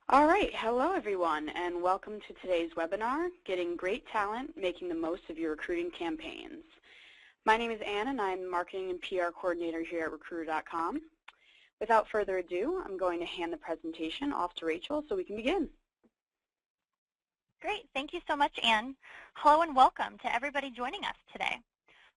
All right, hello everyone, and welcome to today's webinar, Getting Great Talent, Making the Most of Your Recruiting Campaigns. My name is Ann, and I'm the Marketing and PR Coordinator here at Recruiter.com. Without further ado, I'm going to hand the presentation off to Rachel so we can begin. Great, thank you so much, Ann. Hello and welcome to everybody joining us today.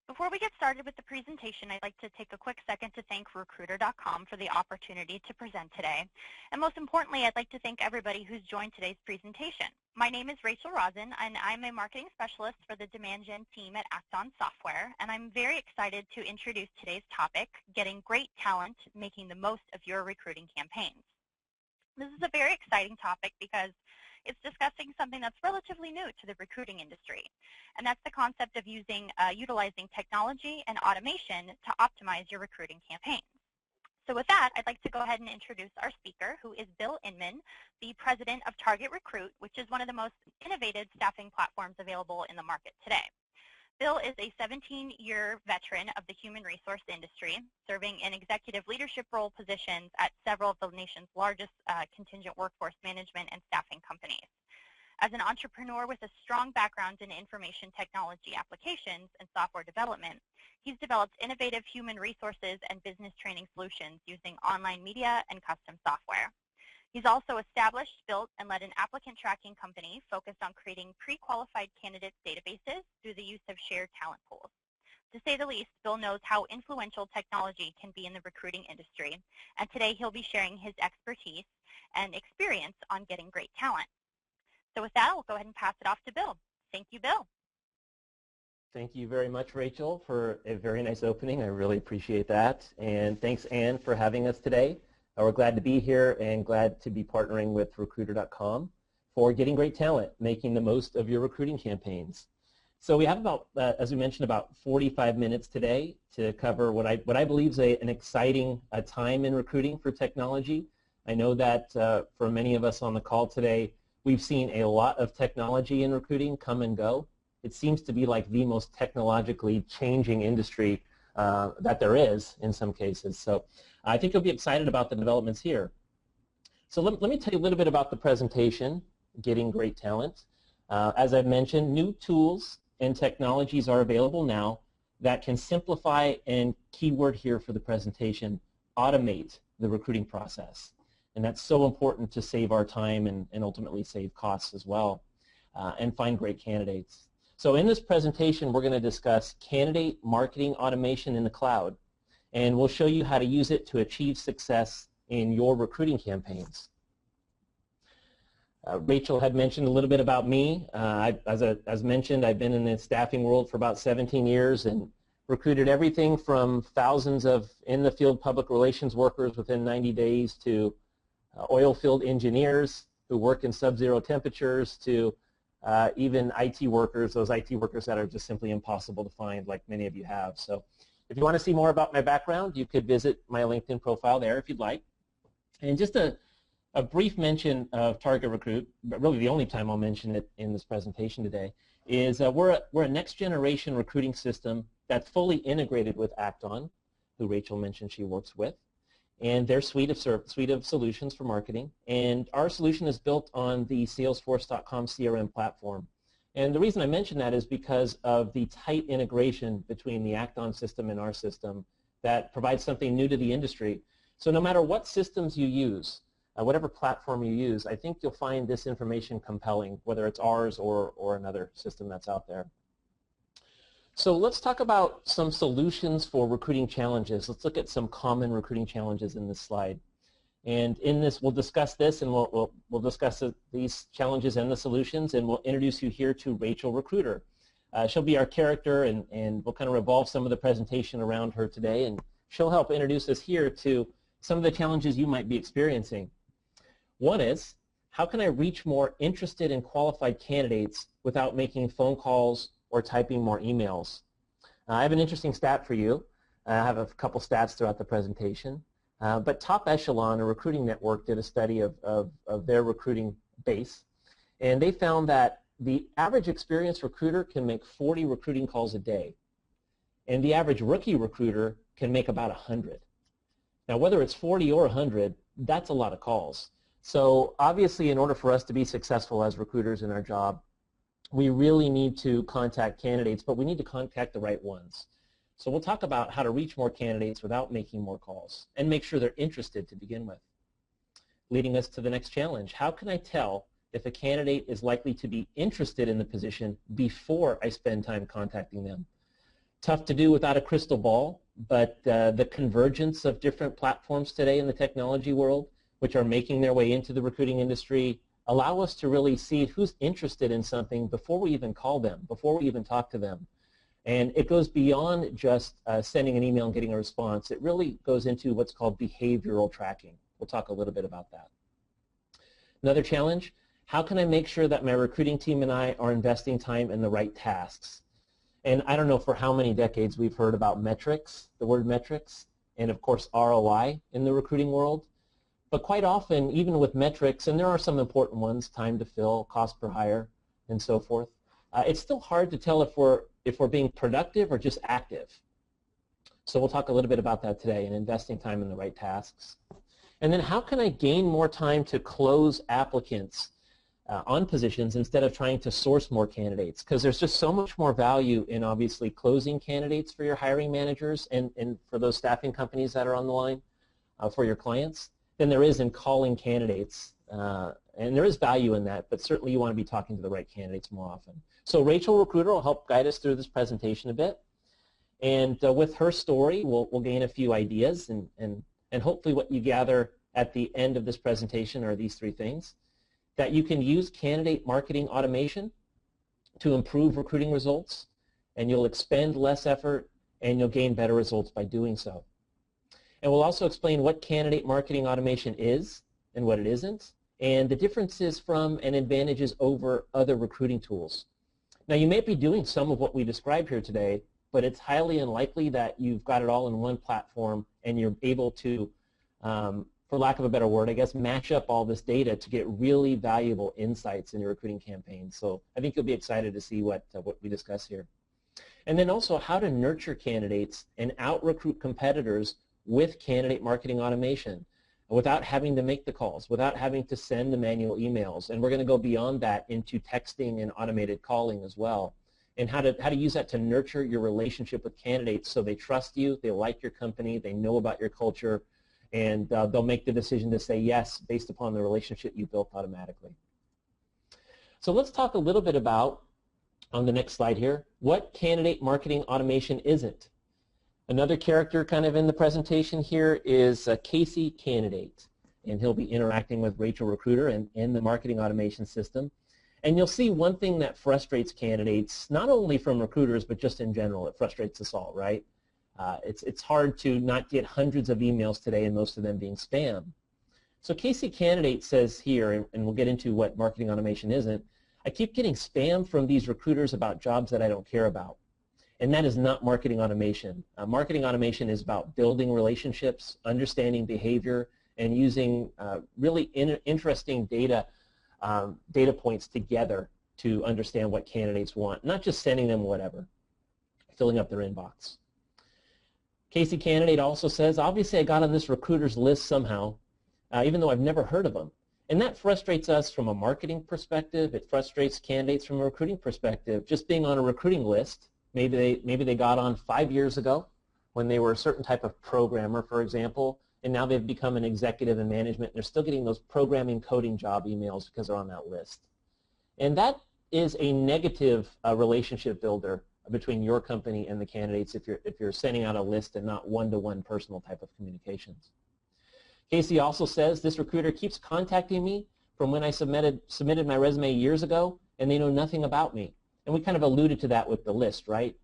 Before we get started with the presentation, I'd like to take a quick second to thank Recruiter.com for the opportunity to present today. And most importantly, I'd like to thank everybody who's joined today's presentation. My name is Rachel Rosin, and I'm a marketing specialist for the Demand Gen team at Acton Software. And I'm very excited to introduce today's topic, Getting Great Talent, Making the Most of Your Recruiting Campaigns. This is a very exciting topic because it's discussing something that's relatively new to the recruiting industry, and that's the concept of utilizing technology and automation to optimize your recruiting campaigns. So with that, I'd like to go ahead and introduce our speaker, who is Bill Inman, the president of TargetRecruit, which is one of the most innovative staffing platforms available in the market today. Bill is a 17-year veteran of the human resource industry, serving in executive leadership role positions at several of the nation's largest contingent workforce management and staffing companies. As an entrepreneur with a strong background in information technology applications and software development, he's developed innovative human resources and business training solutions using online media and custom software. He's also established, built, and led an applicant tracking company focused on creating pre-qualified candidates databases through the use of shared talent pools. To say the least, Bill knows how influential technology can be in the recruiting industry, and today he'll be sharing his expertise and experience on getting great talent. So with that, I'll go ahead and pass it off to Bill. Thank you, Bill. Thank you very much, Rachel, for a very nice opening. I really appreciate that. And thanks, Ann, for having us today. We're glad to be here and glad to be partnering with Recruiter.com for getting great talent, making the most of your recruiting campaigns. So we have about, as we mentioned, about 45 minutes today to cover what I believe is an exciting time in recruiting for technology. I know that for many of us on the call today, we've seen a lot of technology in recruiting come and go. It seems to be like the most technologically changing industry that there is in some cases. So I think you'll be excited about the developments here. So let me tell you a little bit about the presentation, Getting Great Talent. As I've mentioned, new tools and technologies are available now that can simplify, and keyword here for the presentation, automate the recruiting process. And that's so important to save our time and ultimately save costs as well, and find great candidates. So in this presentation, we're going to discuss candidate marketing automation in the cloud, and we'll show you how to use it to achieve success in your recruiting campaigns. Rachel had mentioned a little bit about me. As mentioned, I've been in the staffing world for about 17 years and recruited everything from thousands of in-the-field public relations workers within 90 days to oil field engineers who work in sub-zero temperatures to even IT workers, those IT workers that are just simply impossible to find, like many of you have. So if you want to see more about my background, you could visit my LinkedIn profile there if you'd like. And just a brief mention of TargetRecruit, but really the only time I'll mention it in this presentation today, is we're a next-generation recruiting system that's fully integrated with Acton, who Rachel mentioned she works with, and their suite of solutions for marketing. And our solution is built on the Salesforce.com CRM platform. And the reason I mention that is because of the tight integration between the Acton system and our system that provides something new to the industry. So no matter what systems you use, whatever platform you use, I think you'll find this information compelling, whether it's ours or another system that's out there. So let's talk about some solutions for recruiting challenges. Let's look at some common recruiting challenges in this slide. And in this, we'll discuss this, and we'll discuss these challenges and the solutions, and we'll introduce you here to Rachel Recruiter. She'll be our character, and we'll kind of revolve some of the presentation around her today, and she'll help introduce us here to some of the challenges you might be experiencing. One is, how can I reach more interested and qualified candidates without making phone calls or typing more emails? I have an interesting stat for you. I have a couple stats throughout the presentation. But Top Echelon, a recruiting network, did a study of their recruiting base, and they found that the average experienced recruiter can make 40 recruiting calls a day, and the average rookie recruiter can make about 100. Now, whether it's 40 or 100, that's a lot of calls. So obviously, in order for us to be successful as recruiters in our job, we really need to contact candidates, but we need to contact the right ones. So we'll talk about how to reach more candidates without making more calls and make sure they're interested to begin with. Leading us to the next challenge. How can I tell if a candidate is likely to be interested in the position before I spend time contacting them? Tough to do without a crystal ball, but the convergence of different platforms today in the technology world, which are making their way into the recruiting industry, allow us to really see who's interested in something before we even call them, before we even talk to them. And it goes beyond just sending an email and getting a response. It really goes into what's called behavioral tracking. We'll talk a little bit about that. Another challenge, how can I make sure that my recruiting team and I are investing time in the right tasks? And I don't know for how many decades we've heard about metrics, the word metrics, and of course ROI in the recruiting world. But quite often, even with metrics, and there are some important ones, time to fill, cost per hire, and so forth, it's still hard to tell if we're being productive or just active. So we'll talk a little bit about that today and investing time in the right tasks. And then how can I gain more time to close applicants on positions instead of trying to source more candidates? Because there's just so much more value in obviously closing candidates for your hiring managers and for those staffing companies that are on the line for your clients than there is in calling candidates. And there is value in that, but certainly you want to be talking to the right candidates more often. So Rachel, Recruiter, will help guide us through this presentation a bit. And with her story, we'll gain a few ideas, and hopefully what you gather at the end of this presentation are these three things: that you can use candidate marketing automation to improve recruiting results, and you'll expend less effort, and you'll gain better results by doing so. And we'll also explain what candidate marketing automation is and what it isn't, and the differences from and advantages over other recruiting tools. Now, you may be doing some of what we described here today, but it's highly unlikely that you've got it all in one platform and you're able to, for lack of a better word, I guess, match up all this data to get really valuable insights in your recruiting campaign. So I think you'll be excited to see what we discuss here. And then also how to nurture candidates and out-recruit competitors with candidate marketing automation without having to make the calls, without having to send the manual emails. And we're going to go beyond that into texting and automated calling as well, and how to use that to nurture your relationship with candidates so they trust you, they like your company, they know about your culture, and they'll make the decision to say yes based upon the relationship you built automatically. So let's talk a little bit about, on the next slide here, what candidate marketing automation isn't. Another character kind of in the presentation here is Casey Candidate, and he'll be interacting with Rachel Recruiter and the marketing automation system. And you'll see one thing that frustrates candidates, not only from recruiters, but just in general. It frustrates us all, right? It's hard to not get hundreds of emails today, and most of them being spam. So Casey Candidate says here, and we'll get into what marketing automation isn't, I keep getting spam from these recruiters about jobs that I don't care about. And that is not marketing automation. Marketing automation is about building relationships, understanding behavior, and using really interesting data points together to understand what candidates want, not just sending them whatever, filling up their inbox. Casey Candidate also says, obviously I got on this recruiter's list somehow, even though I've never heard of them. And that frustrates us from a marketing perspective. It frustrates candidates from a recruiting perspective. Just being on a recruiting list, maybe they got on 5 years ago when they were a certain type of programmer, for example, and now they've become an executive in management. They're still getting those programming coding job emails because they're on that list. And that is a negative relationship builder between your company and the candidates if you're sending out a list and not one-to-one personal type of communications. Casey also says, this recruiter keeps contacting me from when I submitted my resume years ago, and they know nothing about me. And we kind of alluded to that with the list, right?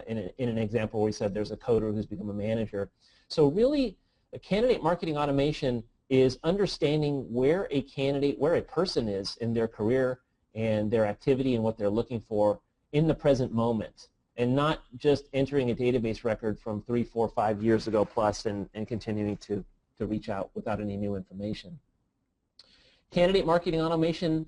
In an example where we said there's a coder who's become a manager. So really, a candidate marketing automation is understanding where a person is in their career and their activity and what they're looking for in the present moment, and not just entering a database record from 3, 4, 5 years ago plus and continuing to reach out without any new information. Candidate marketing automation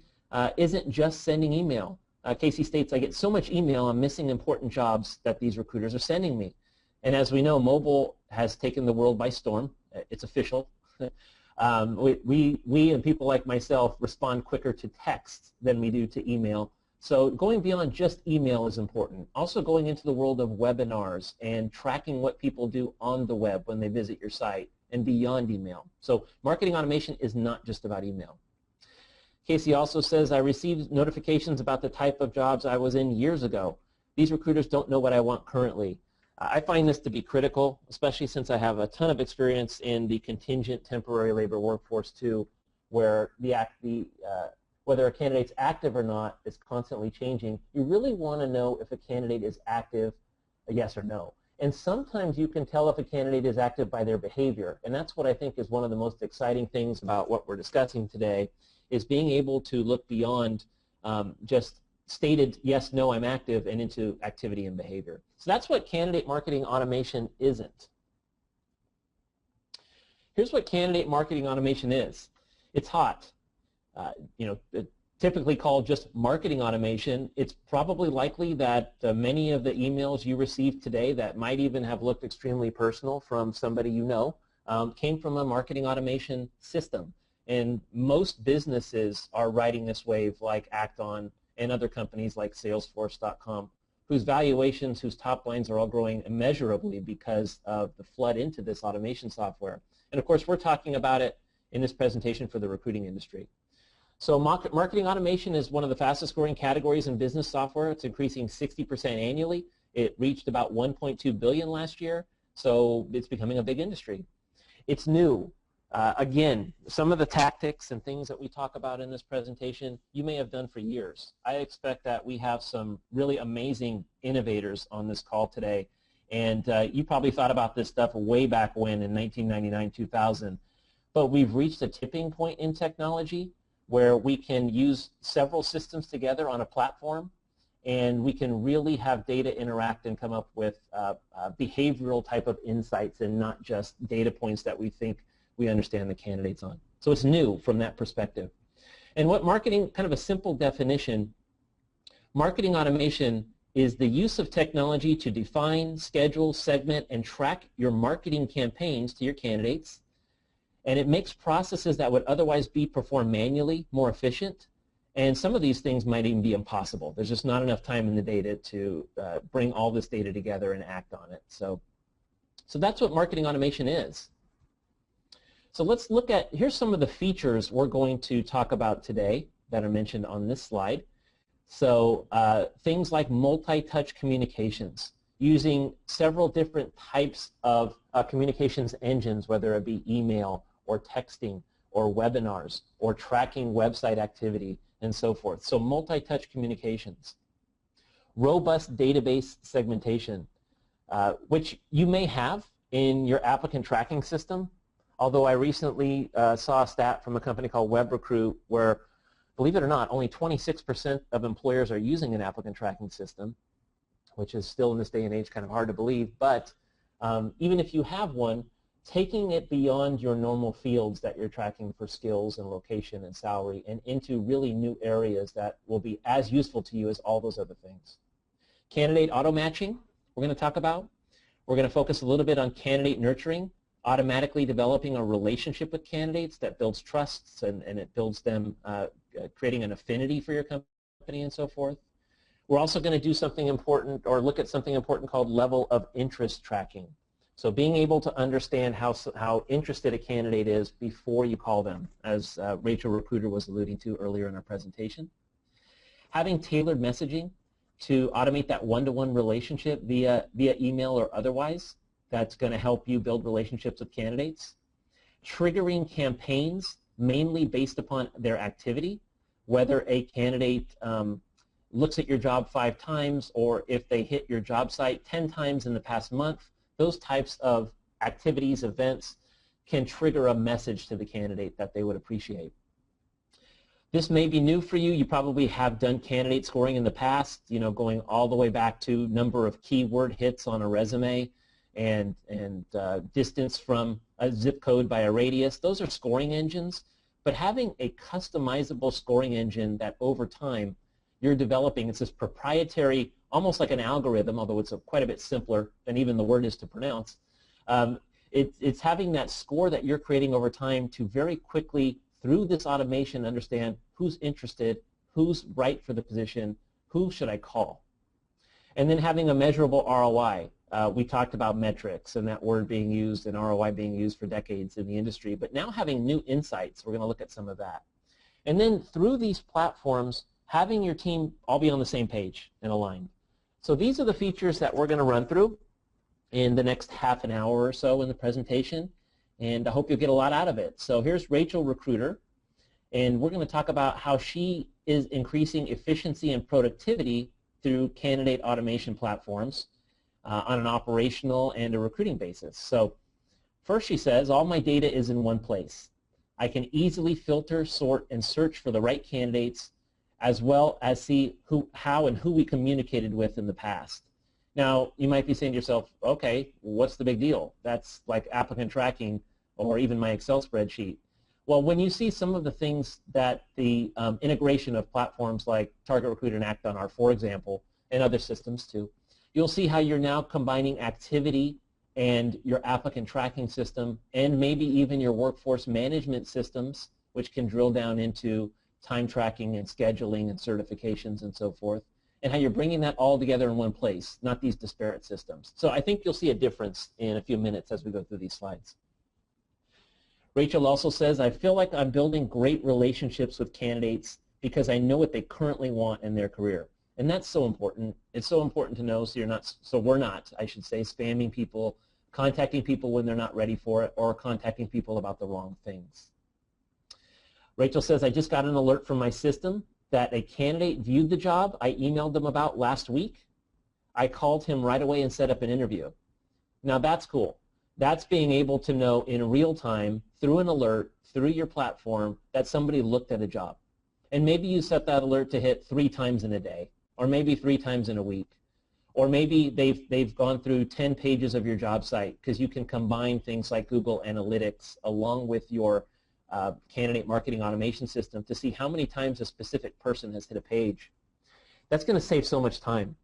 isn't just sending email. Casey states, I get so much email, I'm missing important jobs that these recruiters are sending me. And as we know, mobile has taken the world by storm. It's official. We and people like myself respond quicker to text than we do to email. So going beyond just email is important. Also going into the world of webinars and tracking what people do on the web when they visit your site and beyond email. So marketing automation is not just about email. Casey also says, I received notifications about the type of jobs I was in years ago. These recruiters don't know what I want currently. I find this to be critical, especially since I have a ton of experience in the contingent temporary labor workforce too, where whether a candidate's active or not is constantly changing. You really want to know if a candidate is active, a yes or no. And sometimes you can tell if a candidate is active by their behavior, and that's what I think is one of the most exciting things about what we're discussing today, is being able to look beyond just stated yes, no, I'm active, and into activity and behavior. So that's what candidate marketing automation isn't. Here's what candidate marketing automation is. It's hot. Typically called just marketing automation. It's probably likely that many of the emails you received today that might even have looked extremely personal from somebody you know came from a marketing automation system. And most businesses are riding this wave, like Acton and other companies like Salesforce.com, whose valuations, whose top lines are all growing immeasurably because of the flood into this automation software. And of course, we're talking about it in this presentation for the recruiting industry. So marketing automation is one of the fastest growing categories in business software. It's increasing 60% annually. It reached about $1.2 billion last year, so it's becoming a big industry. It's new. Again, some of the tactics and things that we talk about in this presentation, you may have done for years. I expect that we have some really amazing innovators on this call today, and you probably thought about this stuff way back when in 1999, 2000. But we've reached a tipping point in technology where we can use several systems together on a platform, and we can really have data interact and come up with behavioral type of insights and not just data points that we think we understand the candidates on. So it's new from that perspective. And what marketing, kind of a simple definition, marketing automation is the use of technology to define, schedule, segment, and track your marketing campaigns to your candidates. And it makes processes that would otherwise be performed manually more efficient. And some of these things might even be impossible. There's just not enough time in the data to bring all this data together and act on it. So that's what marketing automation is. So let's look at, here's some of the features we're going to talk about today that are mentioned on this slide. So things like multi-touch communications, using several different types of communications engines, whether it be email or texting or webinars or tracking website activity and so forth. So multi-touch communications. Robust database segmentation, which you may have in your applicant tracking system. Although I recently saw a stat from a company called Recruitment where, believe it or not, only 26% of employers are using an applicant tracking system, which is still in this day and age kind of hard to believe. But even if you have one, taking it beyond your normal fields that you're tracking for skills and location and salary and into really new areas that will be as useful to you as all those other things. Candidate auto-matching, we're going to talk about. We're going to focus a little bit on candidate nurturing, automatically developing a relationship with candidates that builds trusts and it builds them, creating an affinity for your company and so forth. We're also going to do something important or look at something important called level of interest tracking. So being able to understand how interested a candidate is before you call them, as Rachel Recruiter was alluding to earlier in our presentation. Having tailored messaging to automate that one-to-one relationship via email or otherwise. That's going to help you build relationships with candidates. Triggering campaigns mainly based upon their activity, whether a candidate looks at your job 5 times or if they hit your job site 10 times in the past month. Those types of activities, events can trigger a message to the candidate that they would appreciate. This may be new for you. You probably have done candidate scoring in the past, going all the way back to number of keyword hits on a resume and distance from a zip code by a radius. Those are scoring engines, but having a customizable scoring engine that over time you're developing, it's this proprietary, almost like an algorithm, although it's quite a bit simpler than even the word is to pronounce. It's having that score that you're creating over time to very quickly, through this automation, understand who's interested, who's right for the position, who should I call. And then having a measurable ROI. We talked about metrics and that word being used and ROI being used for decades in the industry, but now having new insights, we're going to look at some of that. And then through these platforms, having your team all be on the same page and aligned. So these are the features that we're going to run through in the next half an hour or so in the presentation, and I hope you'll get a lot out of it. So here's Rachel, recruiter, and we're going to talk about how she is increasing efficiency and productivity through candidate automation platforms on an operational and a recruiting basis. So first she says, all my data is in one place. I can easily filter, sort, and search for the right candidates, as well as see how and who we communicated with in the past. Now, you might be saying to yourself, okay, what's the big deal? That's like applicant tracking or even my Excel spreadsheet. Well, when you see some of the things that the integration of platforms like TargetRecruit and Acton are, for example, and other systems too, you'll see how you're now combining activity and your applicant tracking system and maybe even your workforce management systems, which can drill down into time tracking and scheduling and certifications and so forth, and how you're bringing that all together in one place, not these disparate systems. So I think you'll see a difference in a few minutes as we go through these slides. Rachel also says, I feel like I'm building great relationships with candidates because I know what they currently want in their career. And that's so important. It's so important to know so we're not, I should say, spamming people, contacting people when they're not ready for it, or contacting people about the wrong things. Rachel says, I just got an alert from my system that a candidate viewed the job I emailed them about last week. I called him right away and set up an interview. Now that's cool. That's being able to know in real time, through an alert, through your platform, that somebody looked at a job. And maybe you set that alert to hit 3 times in a day, or maybe 3 times in a week. Or maybe they've gone through 10 pages of your job site, because you can combine things like Google Analytics along with your candidate marketing automation system to see how many times a specific person has hit a page. That's going to save so much time.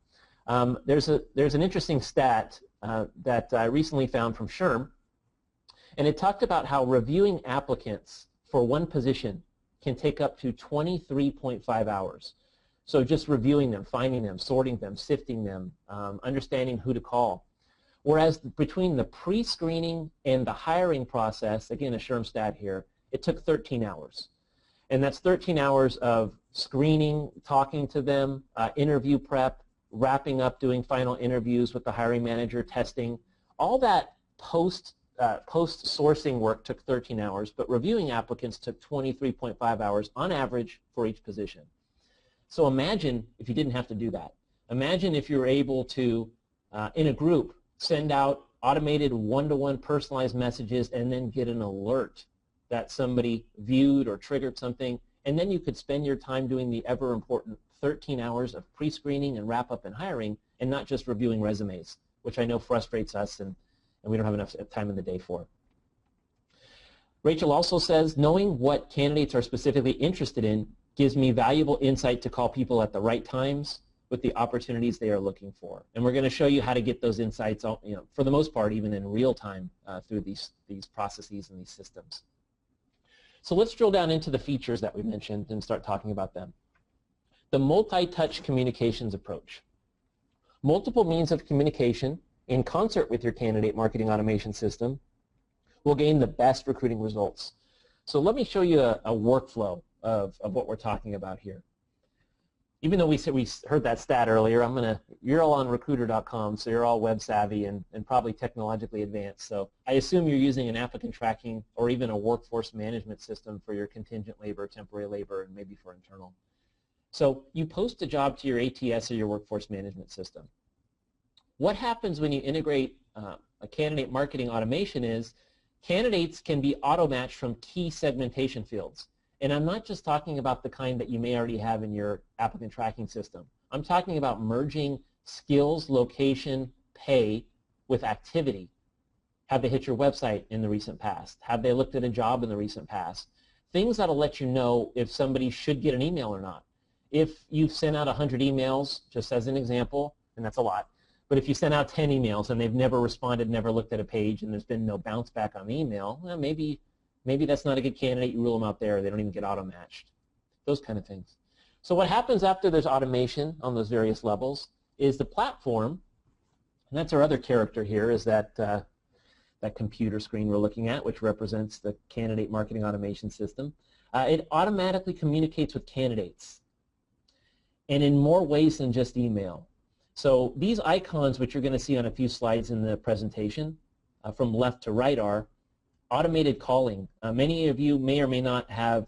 There's an interesting stat that I recently found from SHRM, and it talked about how reviewing applicants for one position can take up to 23.5 hours. So just reviewing them, finding them, sorting them, sifting them, understanding who to call. Whereas between the pre-screening and the hiring process, again a SHRM stat here, it took 13 hours. And that's 13 hours of screening, talking to them, interview prep, wrapping up, doing final interviews with the hiring manager, testing. All that post-sourcing work took 13 hours, but reviewing applicants took 23.5 hours on average for each position. So imagine if you didn't have to do that. Imagine if you were able to, in a group, send out automated one-to-one personalized messages and then get an alert that somebody viewed or triggered something, and then you could spend your time doing the ever-important 13 hours of pre-screening and wrap-up and hiring, and not just reviewing resumes, which I know frustrates us and we don't have enough time in the day for. Rachel also says, knowing what candidates are specifically interested in gives me valuable insight to call people at the right times with the opportunities they are looking for. And we're going to show you how to get those insights, for the most part, even in real time through these processes and these systems. So let's drill down into the features that we mentioned and start talking about them. The multi-touch communications approach. Multiple means of communication in concert with your candidate marketing automation system will gain the best recruiting results. So let me show you a workflow of what we're talking about here. Even though we heard that stat earlier, you're all on recruiter.com, so you're all web savvy and probably technologically advanced. So I assume you're using an applicant tracking or even a workforce management system for your contingent labor, temporary labor, and maybe for internal. So you post a job to your ATS or your workforce management system. What happens when you integrate a candidate marketing automation is candidates can be auto-matched from key segmentation fields. And I'm not just talking about the kind that you may already have in your applicant tracking system. I'm talking about merging skills, location, pay with activity. Have they hit your website in the recent past? Have they looked at a job in the recent past? Things that'll let you know if somebody should get an email or not. If you've sent out 100 emails, just as an example, and that's a lot, But if you send out 10 emails and they've never responded, never looked at a page, and there's been no bounce back on the email, well, maybe that's not a good candidate. You rule them out there. They don't even get auto-matched. Those kind of things. So what happens after there's automation on those various levels is the platform, and that's our other character here, is that computer screen we're looking at, which represents the candidate marketing automation system. It automatically communicates with candidates, and in more ways than just email. So these icons, which you're going to see on a few slides in the presentation, from left to right, are automated calling. Many of you may or may not have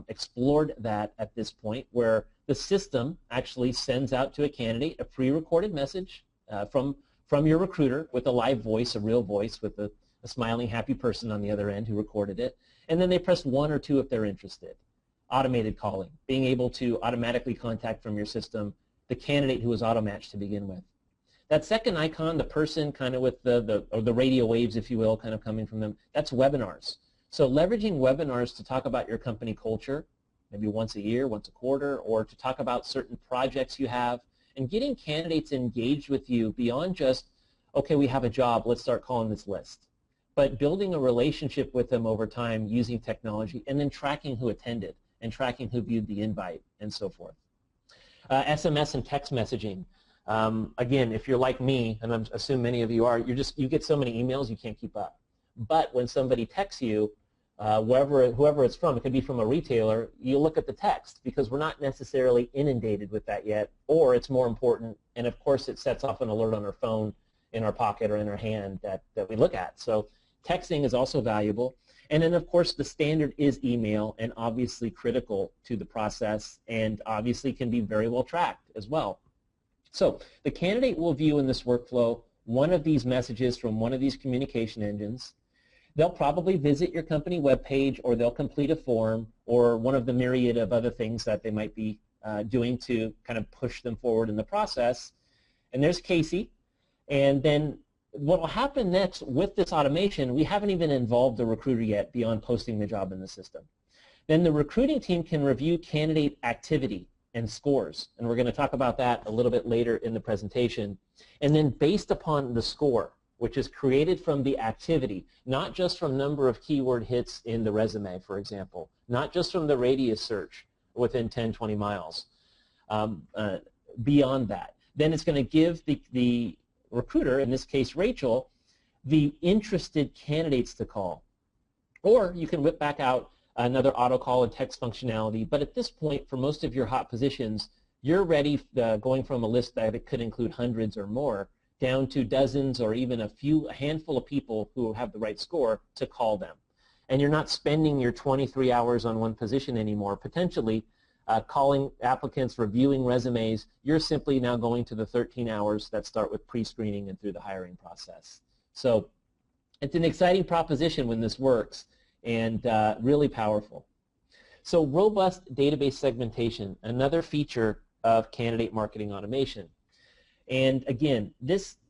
explored that at this point, where the system actually sends out to a candidate a pre-recorded message from your recruiter with a live voice, a real voice with a smiling, happy person on the other end who recorded it, and then they press 1 or 2 if they're interested. Automated calling, being able to automatically contact from your system the candidate who was auto-matched to begin with. That second icon, the person kind of with the radio waves, if you will, kind of coming from them, that's webinars. So leveraging webinars to talk about your company culture, maybe once a year, once a quarter, or to talk about certain projects you have, and getting candidates engaged with you beyond just, okay, we have a job, let's start calling this list, but building a relationship with them over time using technology, and then tracking who attended and tracking who viewed the invite and so forth. SMS and text messaging. Again, if you're like me, and I assume many of you are, you get so many emails you can't keep up. But when somebody texts you, whoever it's from, it could be from a retailer, you look at the text because we're not necessarily inundated with that yet, or it's more important, and of course it sets off an alert on our phone, in our pocket, or in our hand that we look at. So texting is also valuable. And then, of course, the standard is email, and obviously critical to the process, and obviously can be very well tracked as well. So the candidate will view in this workflow one of these messages from one of these communication engines. They'll probably visit your company webpage, or they'll complete a form, or one of the myriad of other things that they might be doing to kind of push them forward in the process. And there's Casey. And then what will happen next with this automation, we haven't even involved the recruiter yet beyond posting the job in the system. Then the recruiting team can review candidate activity and scores, and we're going to talk about that a little bit later in the presentation. And then based upon the score, which is created from the activity, not just from number of keyword hits in the resume, for example, not just from the radius search within 10, 20 miles, beyond that. Then it's going to give the recruiter, in this case Rachel, the interested candidates to call. Or you can whip back out another auto call and text functionality, but at this point, for most of your hot positions, you're ready going from a list that it could include hundreds or more down to dozens or even a handful of people who have the right score to call them. And you're not spending your 23 hours on one position anymore, potentially calling applicants, reviewing resumes. You're simply now going to the 13 hours that start with pre-screening and through the hiring process. So it's an exciting proposition when this works, and really powerful. So robust database segmentation, another feature of candidate marketing automation. And again,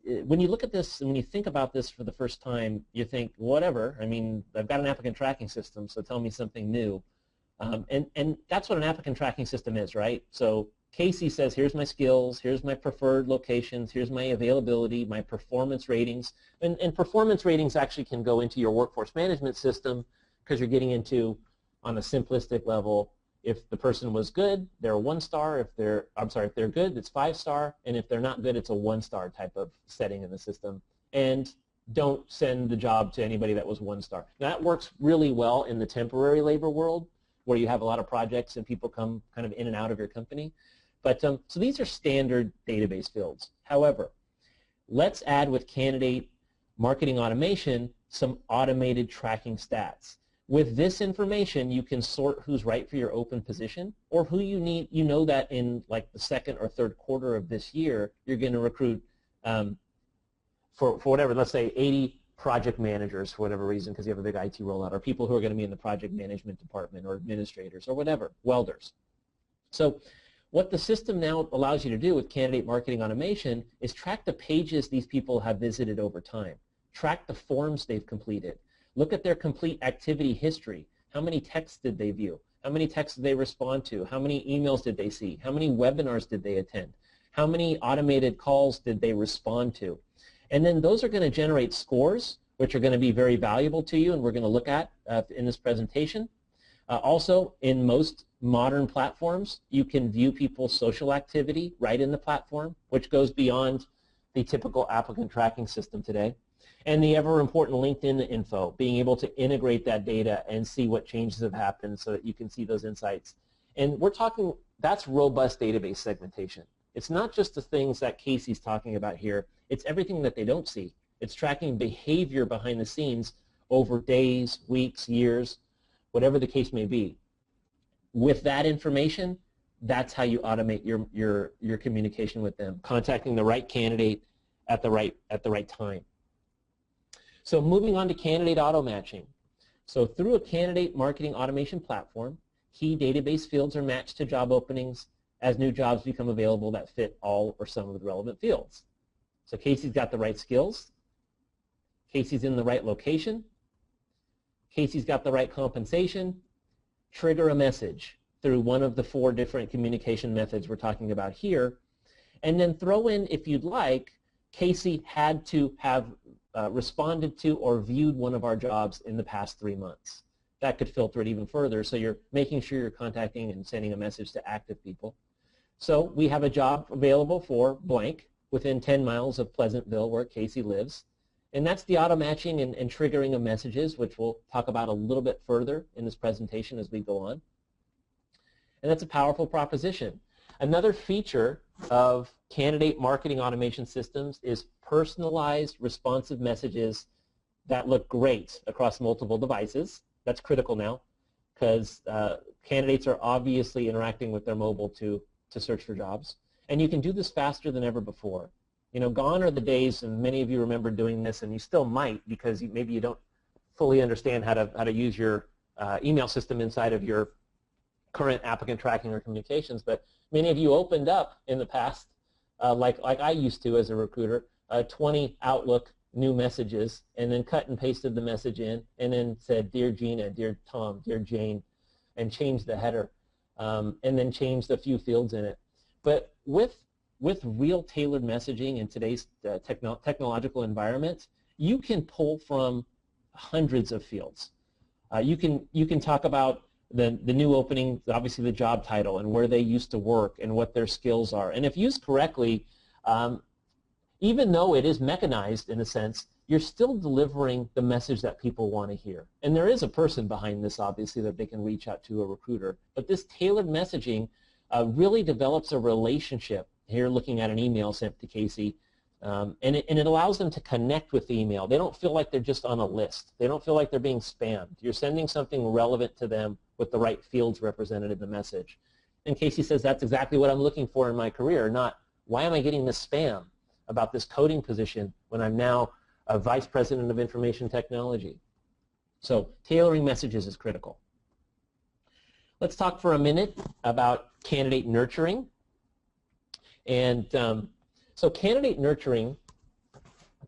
when you look at this and when you think about this for the first time, you think, whatever, I mean, I've got an applicant tracking system, so tell me something new. And that's what an applicant tracking system is, right? So Casey says, here's my skills, here's my preferred locations, here's my availability, my performance ratings. And performance ratings actually can go into your workforce management system, because you're getting into, on a simplistic level, if the person was good, they're a 1-star. If they're good, it's 5-star. And if they're not good, it's a 1-star type of setting in the system. And don't send the job to anybody that was 1-star. That works really well in the temporary labor world, where you have a lot of projects and people come kind of in and out of your company. But so these are standard database fields. However, let's add with candidate marketing automation some automated tracking stats. With this information, you can sort who's right for your open position, or who you need. You know that in like the second or third quarter of this year, you're going to recruit for whatever, let's say 80 project managers for whatever reason, because you have a big IT rollout, or people who are going to be in the project management department, or administrators, or whatever, welders. So what the system now allows you to do with candidate marketing automation is track the pages these people have visited over time, track the forms they've completed, look at their complete activity history. How many texts did they view? How many texts did they respond to? How many emails did they see? How many webinars did they attend? How many automated calls did they respond to? And then those are going to generate scores, which are going to be very valuable to you, and we're going to look at in this presentation. Also, in most modern platforms, you can view people's social activity right in the platform, which goes beyond the typical applicant tracking system today. And the ever-important LinkedIn info, being able to integrate that data and see what changes have happened so that you can see those insights. And we're talking, that's robust database segmentation. It's not just the things that Casey's talking about here. It's everything that they don't see. It's tracking behavior behind the scenes over days, weeks, years, whatever the case may be. With that information, that's how you automate your communication with them, contacting the right candidate at the right time. So moving on to candidate auto matching. So through a candidate marketing automation platform, key database fields are matched to job openings as new jobs become available that fit all or some of the relevant fields. So Casey's got the right skills. Casey's in the right location. Casey's got the right compensation. Trigger a message through one of the 4 different communication methods we're talking about here. And then throw in, if you'd like, Casey had to have responded to or viewed one of our jobs in the past 3 months. That could filter it even further, so you're making sure you're contacting and sending a message to active people. So we have a job available for blank within 10 miles of Pleasantville where Casey lives. And that's the auto matching and triggering of messages, which we'll talk about a little bit further in this presentation as we go on. And that's a powerful proposition. Another feature of candidate marketing automation systems is personalized responsive messages that look great across multiple devices. That's critical now because candidates are obviously interacting with their mobile to search for jobs. And you can do this faster than ever before. You know, gone are the days, and many of you remember doing this, and you still might because maybe you don't fully understand how to use your email system inside of your current applicant tracking or communications. But many of you opened up in the past, like I used to as a recruiter, 20 Outlook new messages, and then cut and pasted the message in, and then said, "Dear Gina, dear Tom, dear Jane," and changed the header, and then changed a few fields in it. But with real tailored messaging in today's technological environment, you can pull from hundreds of fields. You can talk about the new opening, obviously the job title and where they used to work and what their skills are. And if used correctly, even though it is mechanized in a sense, you're still delivering the message that people want to hear. And there is a person behind this, obviously, that they can reach out to, a recruiter. But this tailored messaging really develops a relationship. Here looking at an email sent to Casey, and it allows them to connect with the email. They don't feel like they're just on a list. They don't feel like they're being spammed. You're sending something relevant to them with the right fields represented in the message. And Casey says, that's exactly what I'm looking for in my career, not why am I getting this spam about this coding position when I'm now a vice president of information technology. So tailoring messages is critical. Let's talk for a minute about candidate nurturing. And so candidate nurturing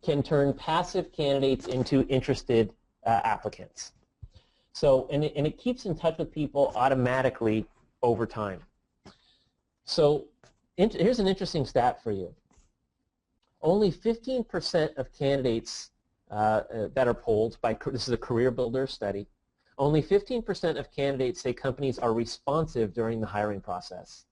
can turn passive candidates into interested applicants. So, and it keeps in touch with people automatically over time. So here's an interesting stat for you. Only 15% of candidates that are polled by, this is a Career Builder study, only 15% of candidates say companies are responsive during the hiring process.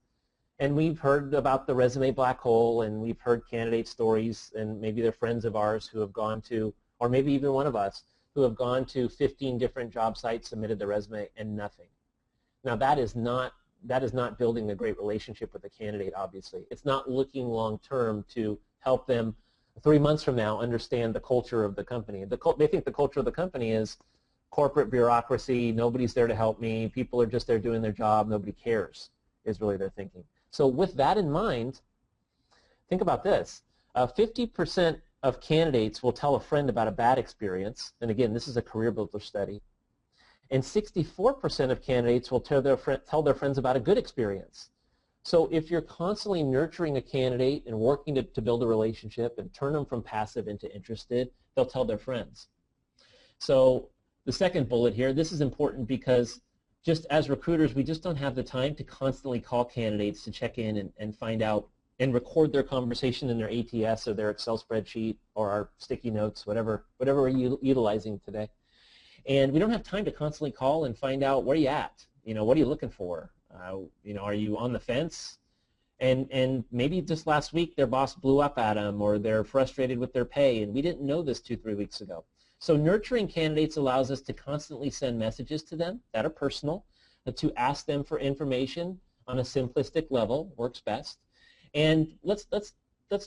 And we've heard about the resume black hole, and we've heard candidate stories, and maybe they're friends of ours who have gone to, or maybe even one of us, who have gone to 15 different job sites, submitted their resume, and nothing. Now that is not building a great relationship with the candidate, obviously. It's not looking long term to help them 3 months from now understand the culture of the company. They think the culture of the company is corporate bureaucracy, nobody's there to help me, people are just there doing their job, nobody cares, is really their thinking. So with that in mind, think about this. 50% of candidates will tell a friend about a bad experience, and again, this is a Career Builder study, and 64% of candidates will tell their friends about a good experience. So if you're constantly nurturing a candidate and working to build a relationship and turn them from passive into interested, they'll tell their friends. So the second bullet here, this is important because just as recruiters, we just don't have the time to constantly call candidates to check in and find out and record their conversation in their ATS or their Excel spreadsheet or our sticky notes, whatever we're utilizing today. And we don't have time to constantly call and find out where you at. What are you looking for? Are you on the fence? And maybe just last week their boss blew up at them, or they're frustrated with their pay, and we didn't know this 2-3 weeks ago. So nurturing candidates allows us to constantly send messages to them that are personal, to ask them for information on a simplistic level, works best. And let's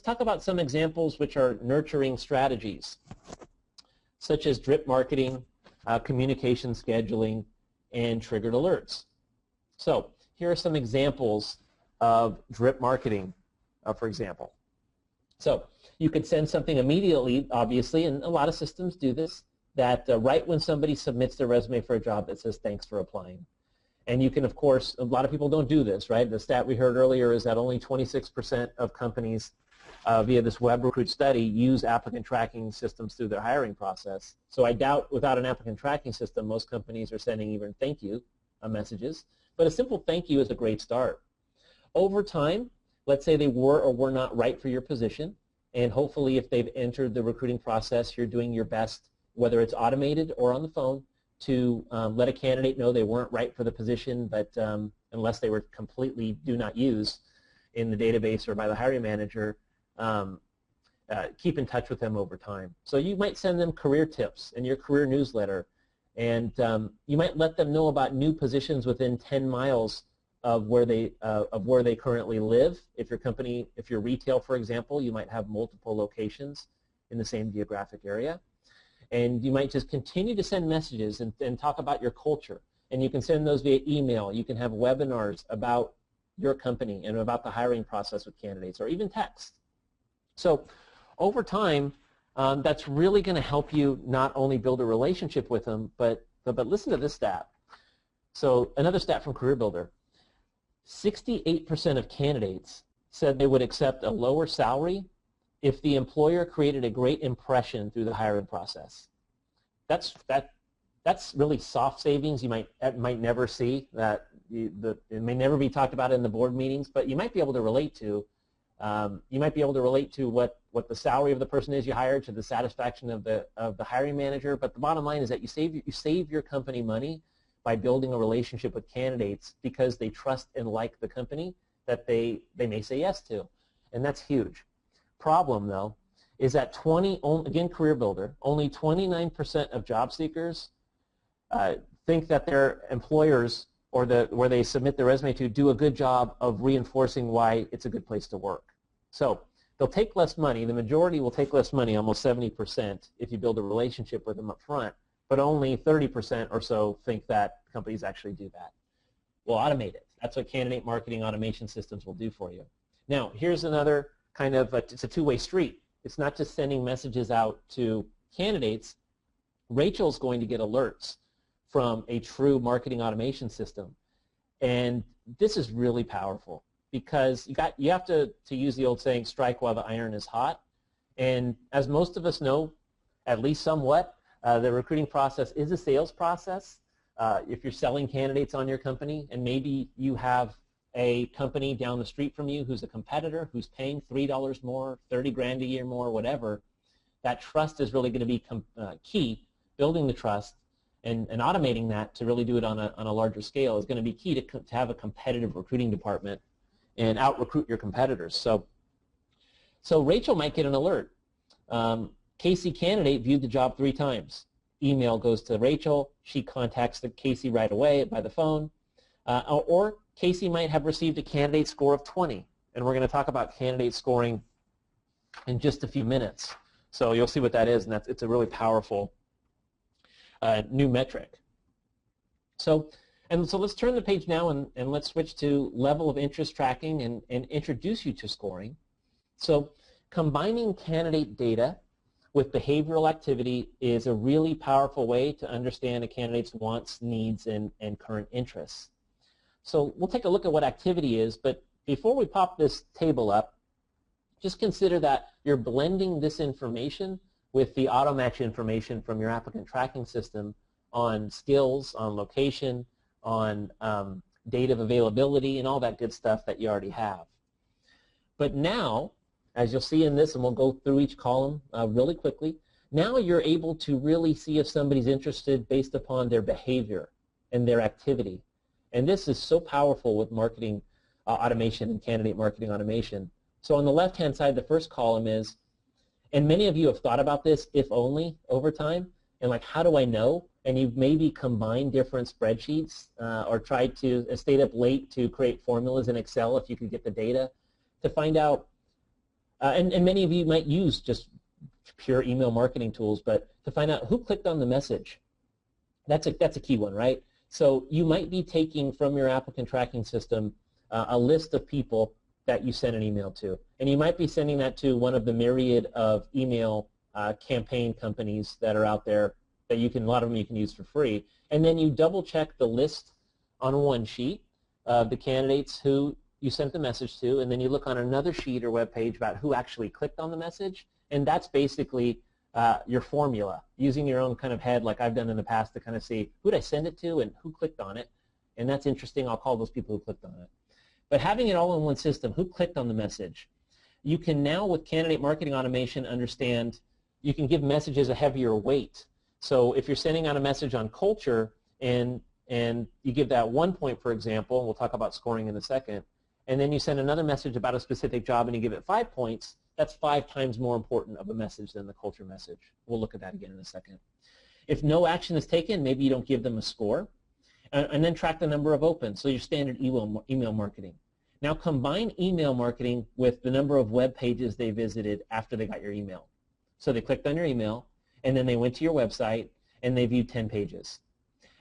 talk about some examples which are nurturing strategies, such as drip marketing, communication scheduling, and triggered alerts. So here are some examples of drip marketing, for example. So you could send something immediately, obviously, and a lot of systems do this, that right when somebody submits their resume for a job that says thanks for applying. And you can, of course, a lot of people don't do this, right? The stat we heard earlier is that only 26% of companies via this web recruit study use applicant tracking systems through their hiring process. So I doubt without an applicant tracking system, most companies are sending even thank you messages. But a simple thank you is a great start. Over time, let's say they were or were not right for your position, and hopefully if they've entered the recruiting process, you're doing your best, whether it's automated or on the phone, to let a candidate know they weren't right for the position, but unless they were completely do not use in the database or by the hiring manager, keep in touch with them over time. So you might send them career tips in your career newsletter, and you might let them know about new positions within 10 miles of where they currently live. If you're retail, for example, you might have multiple locations in the same geographic area. And you might just continue to send messages and talk about your culture. And you can send those via email. You can have webinars about your company and about the hiring process with candidates, or even text. So over time, that's really going to help you not only build a relationship with them, but listen to this stat. So another stat from Career Builder. 68% of candidates said they would accept a lower salary if the employer created a great impression through the hiring process. That's really soft savings. You might never see that. It may never be talked about in the board meetings, but you might be able to relate to. What the salary of the person is you hired to the satisfaction of the hiring manager. But the bottom line is that you save your company money by building a relationship with candidates because they trust and like the company that they may say yes to, and that's huge. Problem though is that again, Career Builder, only 29% of job seekers think that their employers or where they submit their resume to do a good job of reinforcing why it's a good place to work. So they'll take less money. The majority will take less money, almost 70%, if you build a relationship with them up front, but only 30% or so think that companies actually do that. We'll automate it. That's what candidate marketing automation systems will do for you. Now, here's another kind of, it's a two-way street. It's not just sending messages out to candidates. Rachel's going to get alerts from a true marketing automation system. And this is really powerful because you have to use the old saying, strike while the iron is hot. And as most of us know, at least somewhat, the recruiting process is a sales process. If you're selling candidates on your company, and maybe you have a company down the street from you who's a competitor who's paying $3 more, 30 grand a year more, whatever, that trust is really going to be key. Building the trust and automating that to really do it on a larger scale is going to be key to have a competitive recruiting department and out-recruit your competitors. So Rachel might get an alert. Casey candidate viewed the job 3 times. Email goes to Rachel. She contacts the Casey right away by the phone. Or Casey might have received a candidate score of 20. And we're going to talk about candidate scoring in just a few minutes. So you'll see what that is, and it's a really powerful new metric. So let's turn the page now and let's switch to level of interest tracking and introduce you to scoring. So combining candidate data with behavioral activity is a really powerful way to understand a candidate's wants, needs, and current interests. So we'll take a look at what activity is, but before we pop this table up, just consider that you're blending this information with the auto-match information from your applicant tracking system on skills, on location, on date of availability, and all that good stuff that you already have. But now, as you'll see in this, and we'll go through each column really quickly, now you're able to really see if somebody's interested based upon their behavior and their activity. And this is so powerful with marketing automation and candidate marketing automation. So on the left-hand side, the first column is, and many of you have thought about this, if only, over time, and like, how do I know? And you've maybe combined different spreadsheets or tried to stayed up late to create formulas in Excel if you could get the data to find out, and many of you might use just pure email marketing tools, but to find out who clicked on the message. That's a key one, right? So you might be taking from your applicant tracking system a list of people that you sent an email to, and you might be sending that to one of the myriad of email campaign companies that are out there that you can, a lot of them you can use for free, and then you double check the list on one sheet of the candidates who you sent the message to, and then you look on another sheet or web page about who actually clicked on the message, and that's basically your formula, using your own kind of head like I've done in the past to kind of see who did I send it to and who clicked on it, and that's interesting. I'll call those people who clicked on it. But having it all in one system, who clicked on the message, you can now with candidate marketing automation understand you can give messages a heavier weight. So if you're sending out a message on culture and you give that 1 point, for example, and we'll talk about scoring in a second, and then you send another message about a specific job and you give it 5 points, that's 5 times more important of a message than the culture message. We'll look at that again in a second. If no action is taken, maybe you don't give them a score, and then track the number of opens, so your standard email marketing. Now combine email marketing with the number of web pages they visited after they got your email. So they clicked on your email, and then they went to your website, and they viewed 10 pages.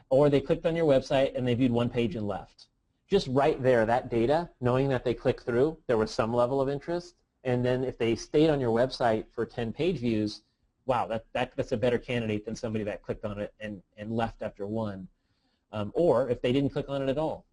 Or they clicked on your website, and they viewed 1 page and left. Just right there, that data, knowing that they clicked through, there was some level of interest, and then if they stayed on your website for 10 page views, wow, that's a better candidate than somebody that clicked on it and left after 1. Or if they didn't click on it at all.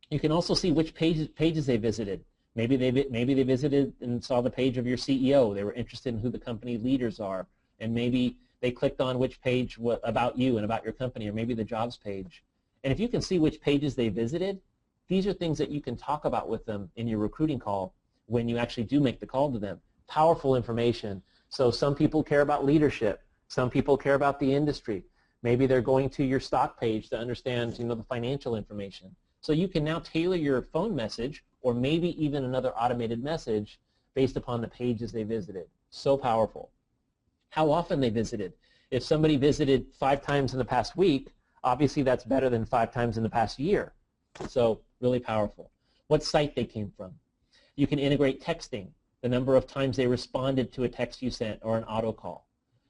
You can also see which pages they visited. Maybe they visited and saw the page of your CEO. They were interested in who the company leaders are, and maybe they clicked on which page about you and about your company, or maybe the jobs page. And if you can see which pages they visited, these are things that you can talk about with them in your recruiting call when you actually do make the call to them. Powerful information. So some people care about leadership. Some people care about the industry. Maybe they're going to your stock page to understand, the financial information. So you can now tailor your phone message or maybe even another automated message based upon the pages they visited. So powerful. How often they visited. If somebody visited 5 times in the past week, obviously that's better than 5 times in the past year. So really powerful. What site they came from. You can integrate texting, the number of times they responded to a text you sent or an auto call,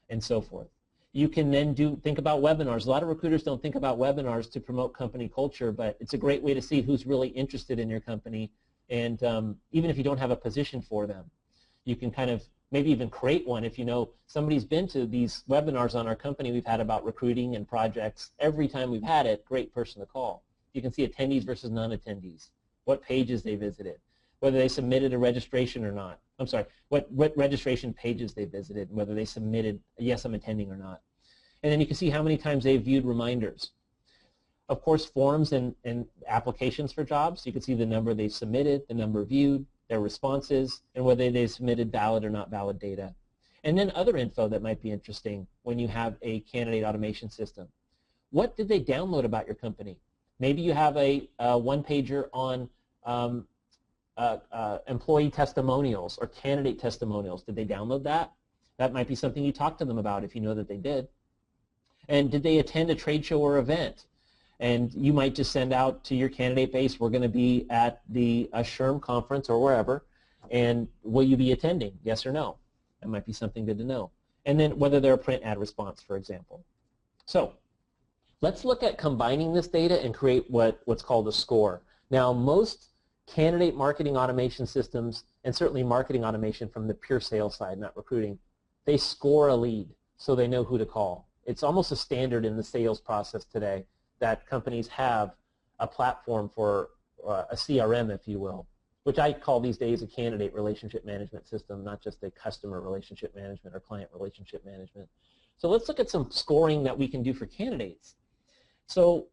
and so forth. You can then think about webinars. A lot of recruiters don't think about webinars to promote company culture, but it's a great way to see who's really interested in your company, and even if you don't have a position for them. You can kind of maybe even create one if you know somebody's been to these webinars on our company we've had about recruiting and projects. Every time we've had it, great person to call. You can see attendees versus non-attendees, what pages they visited, whether they submitted a registration or not. I'm sorry, what registration pages they visited, and whether they submitted a yes, I'm attending or not. And then you can see how many times they viewed reminders. Of course, forms and applications for jobs, you can see the number they submitted, the number viewed, their responses, and whether they submitted valid or not valid data. And then other info that might be interesting when you have a candidate automation system. What did they download about your company? Maybe you have a one-pager on employee testimonials or candidate testimonials. Did they download that? That might be something you talk to them about if you know that they did. And did they attend a trade show or event? And you might just send out to your candidate base, we're going to be at the SHRM conference or wherever, and will you be attending, yes or no? That might be something good to know. And then whether they're a print ad response, for example. So let's look at combining this data and create what's called a score. Now, most candidate marketing automation systems, and certainly marketing automation from the pure sales side, not recruiting, they score a lead so they know who to call. It's almost a standard in the sales process today that companies have a platform for a CRM, if you will, which I call these days a candidate relationship management system, not just a customer relationship management or client relationship management. So let's look at some scoring that we can do for candidates. So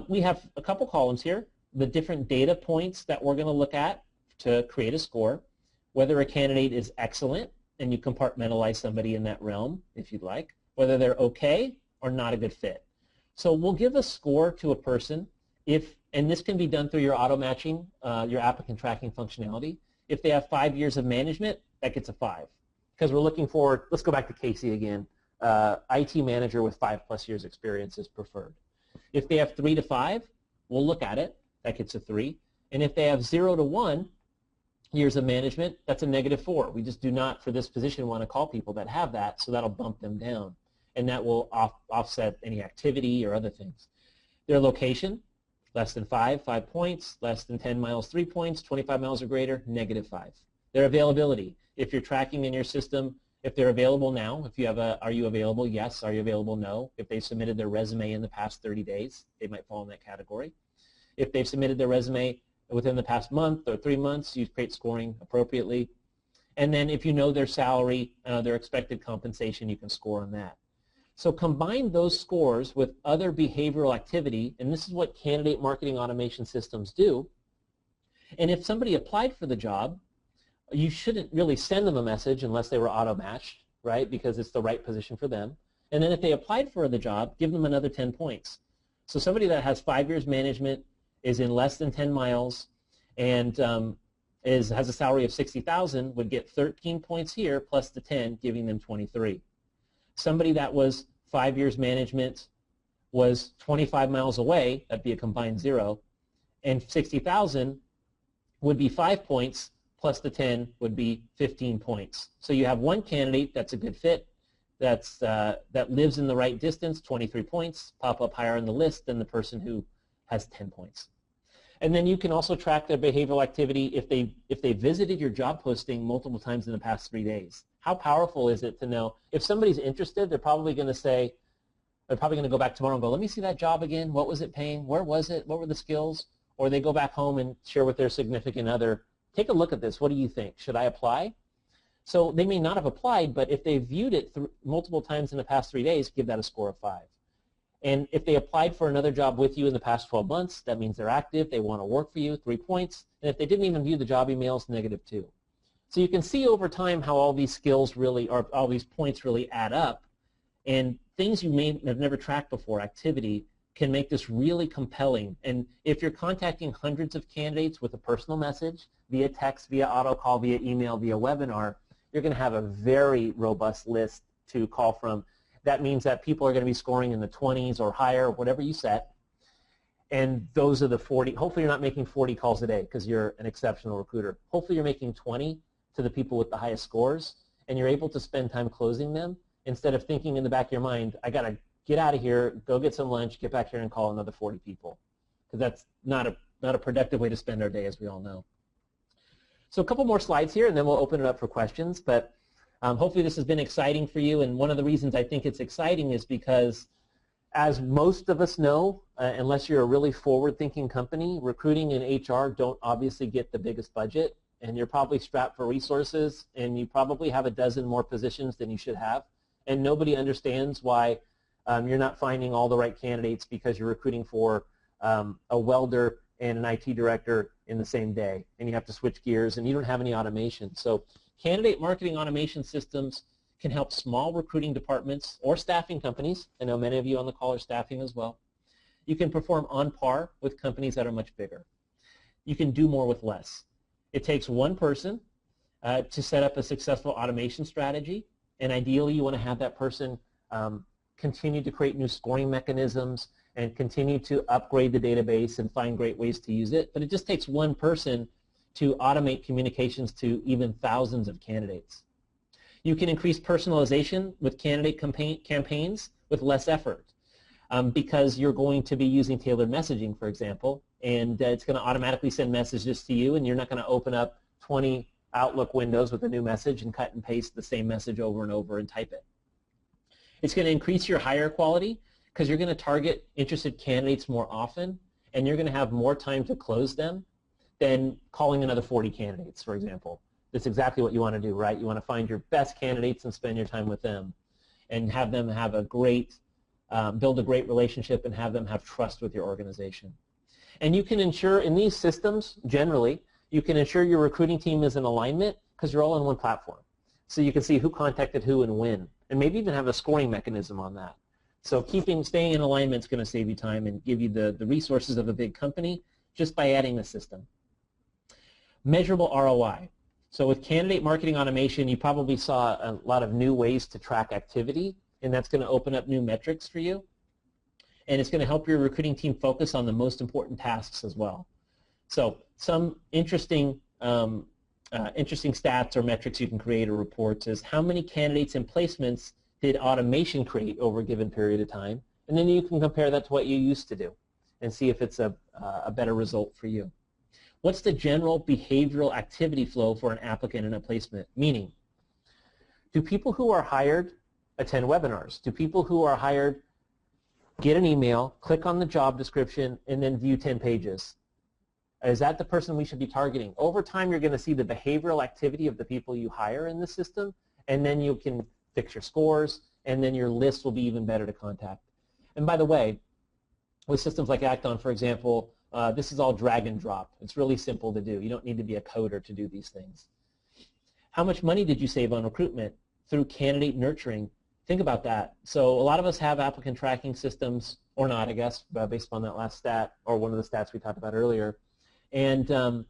we have a couple columns here, the different data points that we're going to look at to create a score. whether a candidate is excellent, and you compartmentalize somebody in that realm if you'd like, whether they're okay or not a good fit. So we'll give a score to a person if, and this can be done through your auto matching, your applicant tracking functionality. If they have 5 years of management, that gets a 5. Because we're looking for, let's go back to Casey again, IT manager with 5+ years experience is preferred. If they have 3 to 5, we'll look at it, that gets a 3. And if they have 0 to 1 years of management, that's a -4. We just do not, for this position, want to call people that have that, so that'll bump them down. And that will offset any activity or other things. Their location, less than 5 points, less than 10 miles, 3 points, 25 miles or greater, -5. Their availability, if you're tracking in your system, if they're available now, if you have a, are you available? Yes. Are you available? No. If they submitted their resume in the past 30 days, they might fall in that category. If they've submitted their resume within the past month or 3 months, you create scoring appropriately. And then if you know their salary, their expected compensation, you can score on that. So combine those scores with other behavioral activity, and this is what candidate marketing automation systems do. And if somebody applied for the job, you shouldn't really send them a message unless they were auto-matched, right, because it's the right position for them. And then if they applied for the job, give them another 10 points. So somebody that has 5 years management, is in less than 10 miles, and has a salary of $60,000 would get 13 points here plus the 10, giving them 23. Somebody that was 5 years management was 25 miles away, that'd be a combined 0, and 60,000 would be 5 points plus the 10 would be 15 points. So you have one candidate that's a good fit, that lives in the right distance, 23 points, pop up higher on the list than the person who has 10 points. And then you can also track their behavioral activity if they visited your job posting multiple times in the past 3 days. How powerful is it to know if somebody's interested, they're probably going to say, they're probably going to go back tomorrow and go, let me see that job again. What was it paying? Where was it? What were the skills? Or they go back home and share with their significant other, take a look at this. What do you think? Should I apply? So they may not have applied, but if they viewed it multiple times in the past 3 days, give that a score of 5. And if they applied for another job with you in the past 12 months, that means they're active, they want to work for you, 3 points. And if they didn't even view the job emails, -2. So you can see over time how all these skills really, or all these points really add up. And things you may have never tracked before, activity, can make this really compelling. And if you're contacting hundreds of candidates with a personal message, via text, via auto call, via email, via webinar, you're going to have a very robust list to call from. That means that people are going to be scoring in the 20s or higher, whatever you set. And those are the 40. Hopefully you're not making 40 calls a day because you're an exceptional recruiter. Hopefully you're making 20 to the people with the highest scores, and you're able to spend time closing them instead of thinking in the back of your mind, I got to get out of here, go get some lunch, get back here and call another 40 people. Because that's not a productive way to spend our day, as we all know. So a couple more slides here, and then we'll open it up for questions. But hopefully this has been exciting for you, and one of the reasons I think it's exciting is because, as most of us know, unless you're a really forward-thinking company, recruiting and HR don't obviously get the biggest budget, and you're probably strapped for resources, and you probably have a dozen more positions than you should have, and nobody understands why you're not finding all the right candidates because you're recruiting for a welder and an IT director in the same day, and you have to switch gears, and you don't have any automation. So candidate marketing automation systems can help small recruiting departments or staffing companies. I know many of you on the call are staffing as well. You can perform on par with companies that are much bigger. You can do more with less. It takes one person to set up a successful automation strategy, and ideally you want to have that person continue to create new scoring mechanisms and continue to upgrade the database and find great ways to use it. But it just takes one person to automate communications to even thousands of candidates. You can increase personalization with candidate campaigns with less effort because you're going to be using tailored messaging, for example, and it's going to automatically send messages to you, and you're not going to open up 20 Outlook windows with a new message and cut and paste the same message over and over and type it. It's going to increase your hire quality because you're going to target interested candidates more often, and you're going to have more time to close them than calling another 40 candidates, for example. That's exactly what you want to do, right? You want to find your best candidates and spend your time with them and have them have a great, build a great relationship and have them have trust with your organization. And you can ensure in these systems, generally, you can ensure your recruiting team is in alignment because you're all on one platform. So you can see who contacted who and when, and maybe even have a scoring mechanism on that. So staying in alignment is going to save you time and give you the resources of a big company just by adding the system. Measurable ROI. So with candidate marketing automation, you probably saw a lot of new ways to track activity, and that's going to open up new metrics for you. And it's going to help your recruiting team focus on the most important tasks as well. So some interesting stats or metrics you can create or reports is how many candidates and placements did automation create over a given period of time, and then you can compare that to what you used to do and see if it's a better result for you. What's the general behavioral activity flow for an applicant in a placement? Meaning, do people who are hired attend webinars? Do people who are hired get an email, click on the job description, and then view 10 pages? Is that the person we should be targeting? Over time, you're going to see the behavioral activity of the people you hire in the system, and then you can fix your scores, and then your list will be even better to contact. And by the way, with systems like Acton, for example, this is all drag and drop. It's really simple to do. You don't need to be a coder to do these things. How much money did you save on recruitment through candidate nurturing? Think about that. So a lot of us have applicant tracking systems, or not, I guess, based upon that last stat, or one of the stats we talked about earlier. And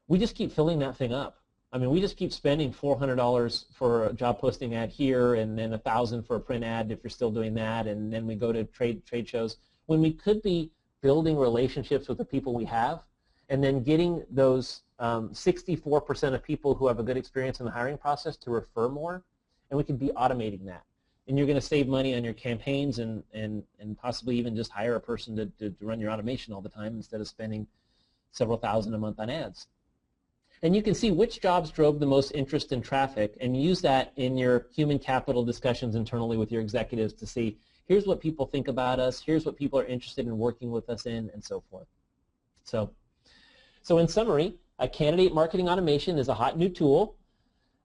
we just keep filling that thing up. I mean, we just keep spending $400 for a job posting ad here, and then $1,000 for a print ad if you're still doing that, and then we go to trade shows, when we could be building relationships with the people we have, and then getting those 64% of people who have a good experience in the hiring process to refer more, and we could be automating that. And you're going to save money on your campaigns and possibly even just hire a person to run your automation all the time instead of spending several thousand a month on ads. And you can see which jobs drove the most interest in traffic and use that in your human capital discussions internally with your executives to see, here's what people think about us, here's what people are interested in working with us in, and so forth. So in summary, a candidate marketing automation is a hot new tool.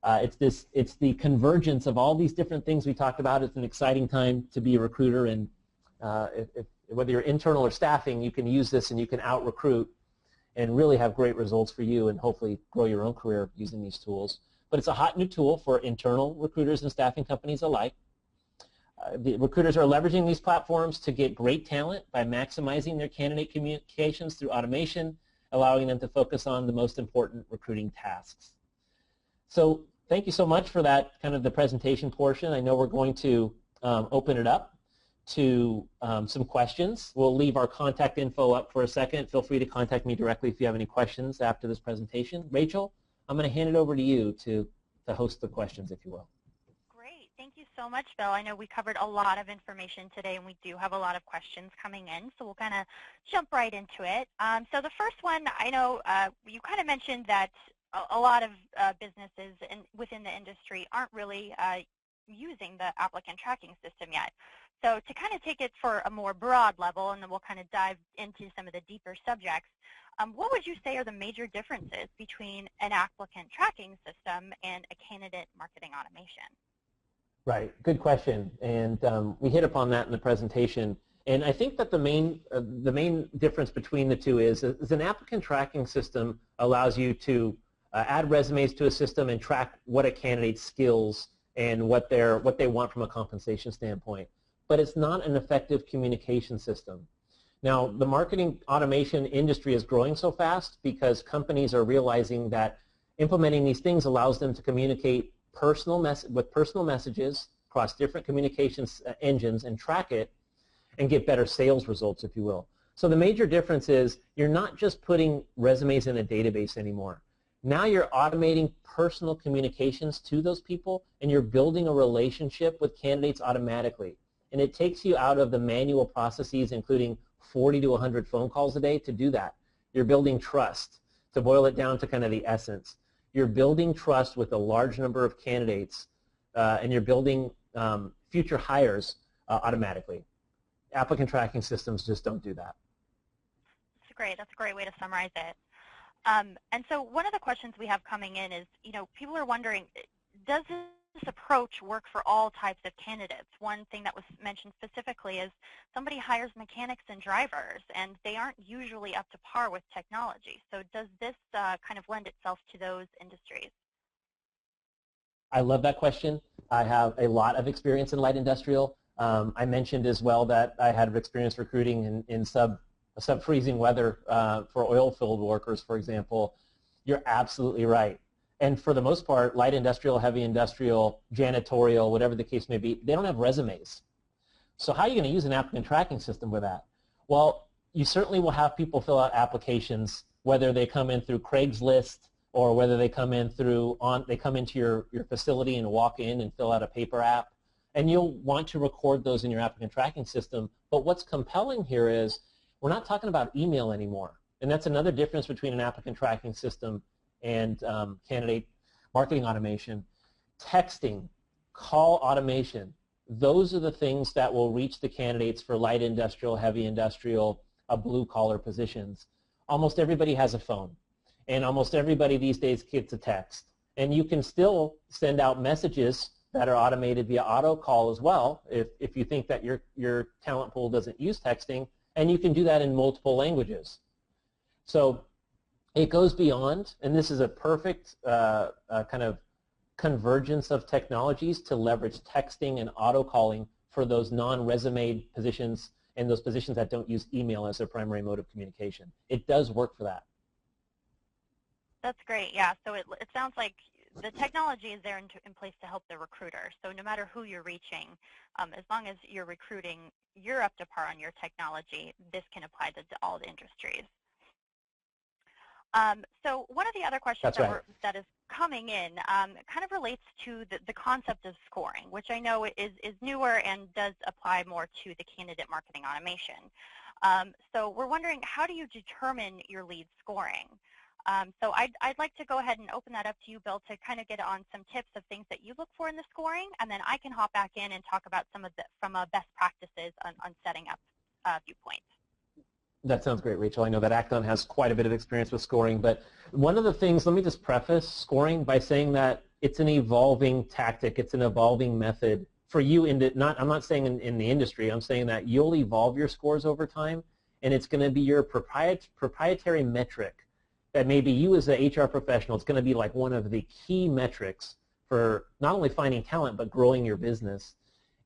It's the convergence of all these different things we talked about. It's an exciting time to be a recruiter, and whether you're internal or staffing, you can use this and you can out-recruit and really have great results for you and hopefully grow your own career using these tools. But it's a hot new tool for internal recruiters and staffing companies alike. The recruiters are leveraging these platforms to get great talent by maximizing their candidate communications through automation, allowing them to focus on the most important recruiting tasks. So thank you so much for that kind of the presentation portion. I know we're going to open it up to some questions. We'll leave our contact info up for a second. Feel free to contact me directly if you have any questions after this presentation. Rachel, I'm going to hand it over to you to host the questions, if you will. Great. Thank you so much, Bill. I know we covered a lot of information today, and we do have a lot of questions coming in, so we'll kind of jump right into it. So the first one, I know you kind of mentioned that a lot of businesses within the industry aren't really using the applicant tracking system yet. So to kind of take it for a more broad level, and then we'll kind of dive into some of the deeper subjects, what would you say are the major differences between an applicant tracking system and a candidate marketing automation? Right, good question, and we hit upon that in the presentation. And I think that the main difference between the two is an applicant tracking system allows you to add resumes to a system and track what a candidate's skills and what they want from a compensation standpoint. But it's not an effective communication system. Now, the marketing automation industry is growing so fast because companies are realizing that implementing these things allows them to communicate with personal messages across different communications engines and track it and get better sales results, if you will. So the major difference is you're not just putting resumes in a database anymore. Now you're automating personal communications to those people, and you're building a relationship with candidates automatically. And it takes you out of the manual processes, including 40 to 100 phone calls a day, to do that. You're building trust. To boil it down to kind of the essence, you're building trust with a large number of candidates, and you're building future hires automatically. Applicant tracking systems just don't do that. That's great. That's a great way to summarize it. And so one of the questions we have coming in is, people are wondering, does this approach work for all types of candidates? One thing that was mentioned specifically is somebody hires mechanics and drivers, and they aren't usually up to par with technology. So does this kind of lend itself to those industries? I love that question. I have a lot of experience in light industrial. I mentioned as well that I had experience recruiting in sub-freezing weather for oil field workers, for example. You're absolutely right. And for the most part, light industrial, heavy industrial, janitorial, whatever the case may be, they don't have resumes. So how are you going to use an applicant tracking system with that? Well, you certainly will have people fill out applications, whether they come in through Craigslist or whether they come in through they come into your facility and walk in and fill out a paper app. And you'll want to record those in your applicant tracking system. But what's compelling here is we're not talking about email anymore. And that's another difference between an applicant tracking system and candidate marketing automation. Texting, call automation, those are the things that will reach the candidates for light industrial, heavy industrial, blue-collar positions. Almost everybody has a phone, and almost everybody these days gets a text. And you can still send out messages that are automated via auto call as well if you think that your talent pool doesn't use texting, and you can do that in multiple languages. So it goes beyond, and this is a perfect kind of convergence of technologies to leverage texting and auto calling for those non-resume positions and those positions that don't use email as their primary mode of communication. It does work for that. That's great, yeah. So it sounds like the technology is there in place to help the recruiter. So no matter who you're reaching, as long as you're recruiting, you're up to par on your technology, this can apply to all the industries. So one of the other questions that is coming in kind of relates to the concept of scoring, which I know is newer and does apply more to the candidate marketing automation. So we're wondering, how do you determine your lead scoring? So I'd like to go ahead and open that up to you, Bill, to kind of get on some tips of things that you look for in the scoring, and then I can hop back in and talk about some of the best practices on setting up viewpoints. That sounds great, Rachel. I know that Acton has quite a bit of experience with scoring, but one of the things, let me just preface scoring by saying that it's an evolving tactic, it's an evolving method for you. I'm not saying in the industry, I'm saying that you'll evolve your scores over time, and it's going to be your proprietary metric that maybe you as an HR professional, it's going to be like one of the key metrics for not only finding talent, but growing your business.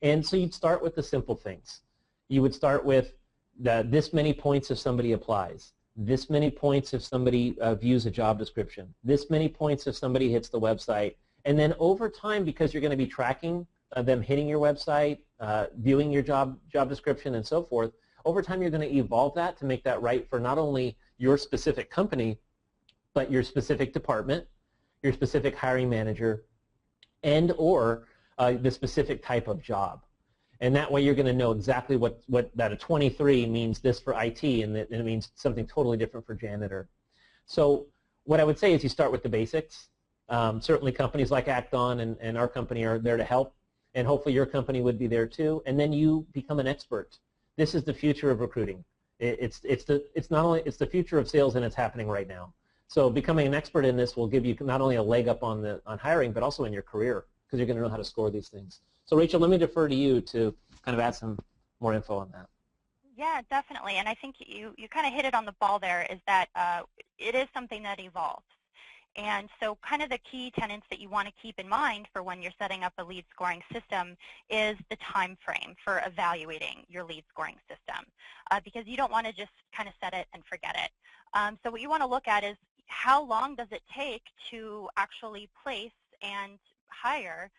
And so you'd start with the simple things. You would start with this many points if somebody applies, this many points if somebody views a job description, this many points if somebody hits the website. And then over time, because you're going to be tracking them hitting your website, viewing your job description and so forth, over time you're going to evolve that to make that right for not only your specific company, but your specific department, your specific hiring manager, and or the specific type of job. And that way you're going to know exactly what that a 23 means this for IT, and it means something totally different for janitor. So what I would say is you start with the basics. Certainly companies like Acton and our company are there to help, and hopefully your company would be there too. And then you become an expert. This is the future of recruiting. It's the future of sales, and it's happening right now. So becoming an expert in this will give you not only a leg up on hiring, but also in your career, because you're going to know how to score these things. So Rachel, let me defer to you to kind of add some more info on that. Yeah, definitely. And I think you kind of hit it on the ball there, is that it is something that evolves. And so kind of the key tenets that you want to keep in mind for when you're setting up a lead scoring system is the time frame for evaluating your lead scoring system, because you don't want to just kind of set it and forget it. So what you want to look at is how long does it take to actually place and hire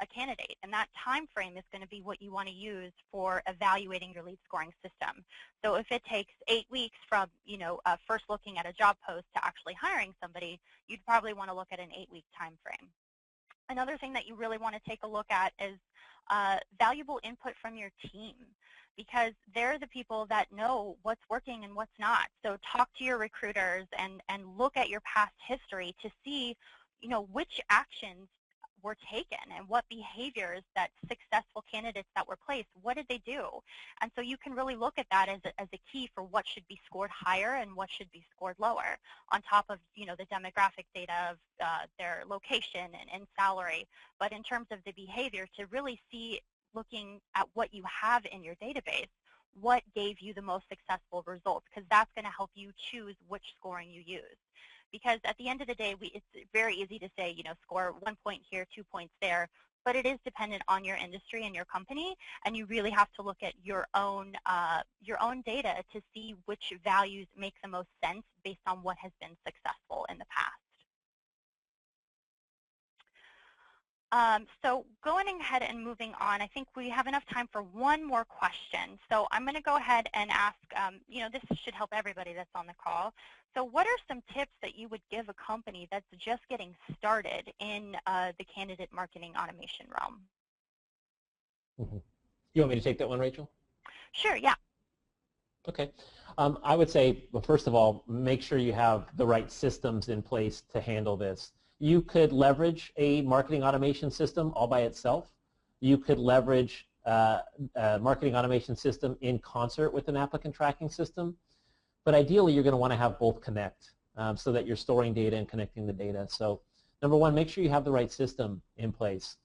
a candidate, and that time frame is going to be what you want to use for evaluating your lead scoring system. So if it takes 8 weeks from first looking at a job post to actually hiring somebody, you'd probably want to look at an 8-week time frame. Another thing that you really want to take a look at is valuable input from your team, because they're the people that know what's working and what's not. So talk to your recruiters and look at your past history to see which actions were taken and what behaviors that successful candidates that were placed, what did they do? And so you can really look at that as a key for what should be scored higher and what should be scored lower, on top of the demographic data of their location and salary. But in terms of the behavior, to really see, looking at what you have in your database, what gave you the most successful results, because that's going to help you choose which scoring you use. because at the end of the day, it's very easy to say, score 1 point here, 2 points there, but it is dependent on your industry and your company, and you really have to look at your own data to see which values make the most sense based on what has been successful in the past. So going ahead and moving on, I think we have enough time for one more question. So I'm going to go ahead and ask, this should help everybody that's on the call. So what are some tips that you would give a company that's just getting started in the candidate marketing automation realm? Mm-hmm. You want me to take that one, Rachel? Sure, yeah. Okay. I would say, well, first of all, make sure you have the right systems in place to handle this. You could leverage a marketing automation system all by itself. You could leverage a marketing automation system in concert with an applicant tracking system. But ideally, you're going to want to have both connect so that you're storing data and connecting the data. So number one, make sure you have the right system in place.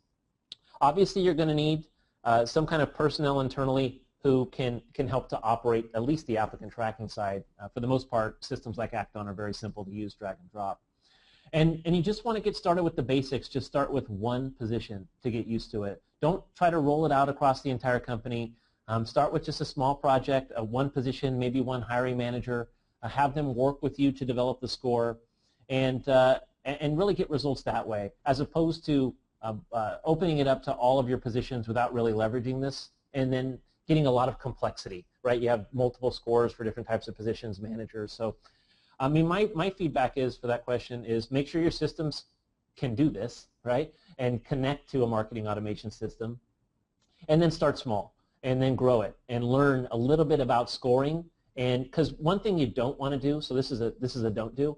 Obviously, you're going to need some kind of personnel internally who can help to operate at least the applicant tracking side. For the most part, systems like Acton are very simple to use, drag and drop. And you just want to get started with the basics. Just start with one position to get used to it. Don't try to roll it out across the entire company. Start with just a small project, one position, maybe one hiring manager. Have them work with you to develop the score, and really get results that way, as opposed to opening it up to all of your positions without really leveraging this, and then getting a lot of complexity, right? You have multiple scores for different types of positions, managers. So, I mean, my feedback is for that question is make sure your systems can do this, right? And connect to a marketing automation system, and then start small, and then grow it, and learn a little bit about scoring. And because one thing you don't want to do, so this is a don't do,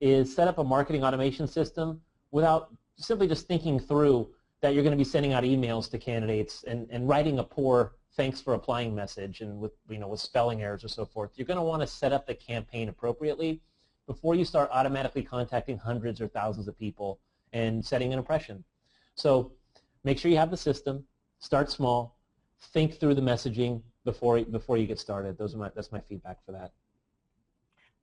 is set up a marketing automation system without simply just thinking through that you're going to be sending out emails to candidates and writing a poor thanks for applying message and with spelling errors or so forth. You're going to want to set up the campaign appropriately before you start automatically contacting hundreds or thousands of people and setting an impression. So make sure you have the system, start small, think through the messaging before you get started. That's my feedback for that.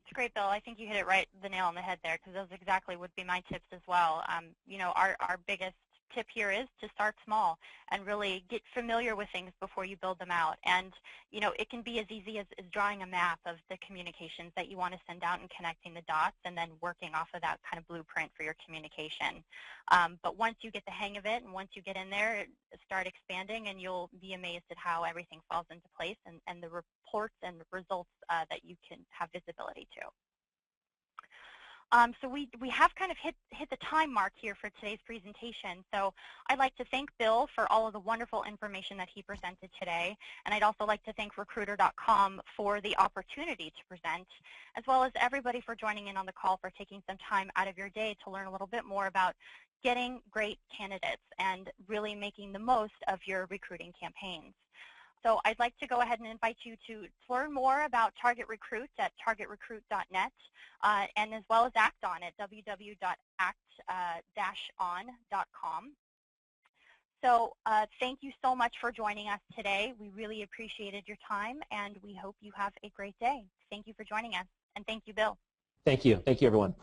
That's great, Bill. I think you hit it the nail on the head there, because those exactly would be my tips as well. Our biggest tip here is to start small and really get familiar with things before you build them out. And it can be as easy as drawing a map of the communications that you want to send out and connecting the dots, and then working off of that kind of blueprint for your communication. But once you get the hang of it, and once you get in there, start expanding, and you'll be amazed at how everything falls into place, and the reports and the results that you can have visibility to. So we have kind of hit the time mark here for today's presentation. So I'd like to thank Bill for all of the wonderful information that he presented today. And I'd also like to thank Recruiter.com for the opportunity to present, as well as everybody for joining in on the call, for taking some time out of your day to learn a little bit more about getting great candidates and really making the most of your recruiting campaigns. So I'd like to go ahead and invite you to learn more about TargetRecruit at targetrecruit.net, and as well as Acton at www.act-on.com. So thank you so much for joining us today. We really appreciated your time, and we hope you have a great day. Thank you for joining us, and thank you, Bill. Thank you. Thank you, everyone.